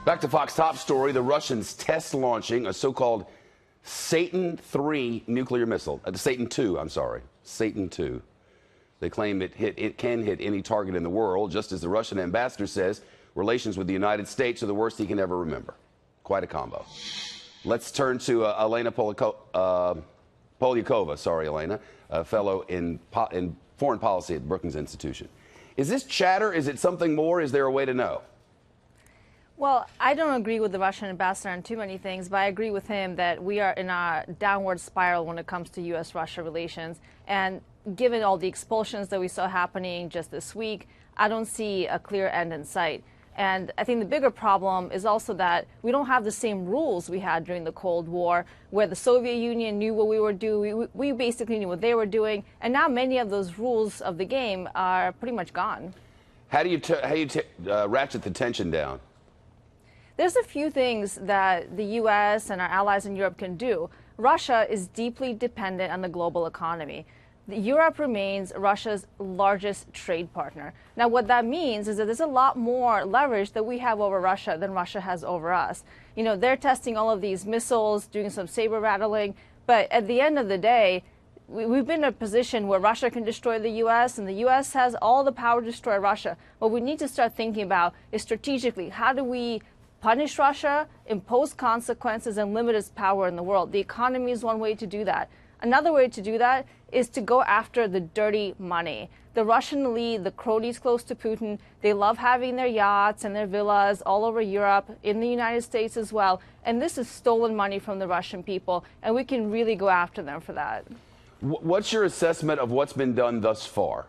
Back to Fox top story. The Russians test launching a so-called Satan 3 nuclear missile. Satan 2, I'm sorry. Satan 2. They claim it can hit any target in the world, just as the Russian ambassador says relations with the United States are the worst he can ever remember. Quite a combo. Let's turn to Elena Polyakova. Sorry, Elena, a fellow in foreign policy at Brookings Institution. Is this chatter? Is it something more? Is there a way to know? Well, I don't agree with the Russian ambassador on too many things, but I agree with him that we are in a downward spiral when it comes to U.S.-Russia relations. And given all the expulsions that we saw happening just this week, I don't see a clear end in sight. And I think the bigger problem is also that we don't have the same rules we had during the Cold War, where the Soviet Union knew what we were doing. We basically knew what they were doing. And now many of those rules of the game are pretty much gone. How do you ratchet the tension down? There's a few things that the U.S. and our allies in Europe can do. Russia is deeply dependent on the global economy. Europe remains Russia's largest trade partner. Now, what that means is that there's a lot more leverage that we have over Russia than Russia has over us. You know, they're testing all of these missiles, doing some saber rattling, but at the end of the day, we've been in a position where Russia can destroy the U.S. and the U.S. has all the power to destroy Russia. What we need to start thinking about is strategically, how do we punish Russia, impose consequences, and limit its power in the world? The economy is one way to do that. Another way to do that is to go after the dirty money. The Russian elite, the cronies close to Putin, they love having their yachts and their villas all over Europe, in the United States as well. And this is stolen money from the Russian people, and we can really go after them for that. What's your assessment of what's been done thus far?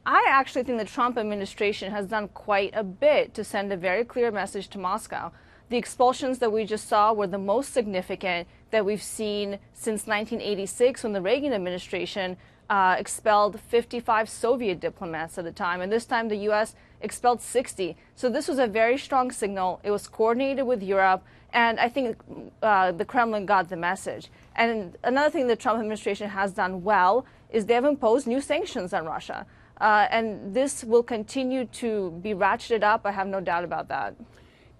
I actually think the Trump administration has done quite a bit to send a very clear message to Moscow. The expulsions that we just saw were the most significant that we've seen since 1986, when the Reagan administration expelled 55 Soviet diplomats at the time. And this time the U.S. expelled 60. So this was a very strong signal. It was coordinated with Europe. And I think the Kremlin got the message. And another thing the Trump administration has done well is they have imposed new sanctions on Russia. And this will continue to be ratcheted up. I have no doubt about that.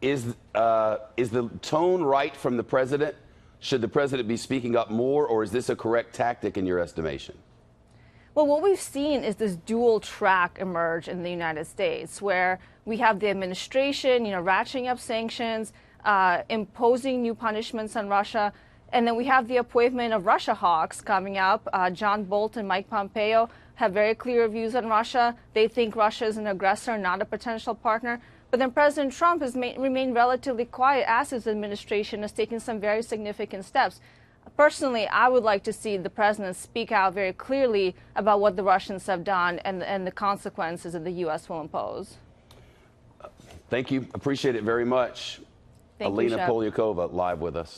Is the tone right from the president? Should the president be speaking up more, or is this a correct tactic in your estimation? Well, what we've seen is this dual track emerge in the United States, where we have the administration, ratcheting up sanctions, imposing new punishments on Russia. And then we have the appointment of Russia hawks coming up. John Bolton and Mike Pompeo have very clear views on Russia. They think Russia is an aggressor, not a potential partner. But then President Trump has remained relatively quiet as his administration has taken some very significant steps. Personally, I would like to see the president speak out very clearly about what the Russians have done and the consequences that the U.S. will impose. Thank you. Appreciate it very much. Thank Elena you, Shep. Polyakova live with us.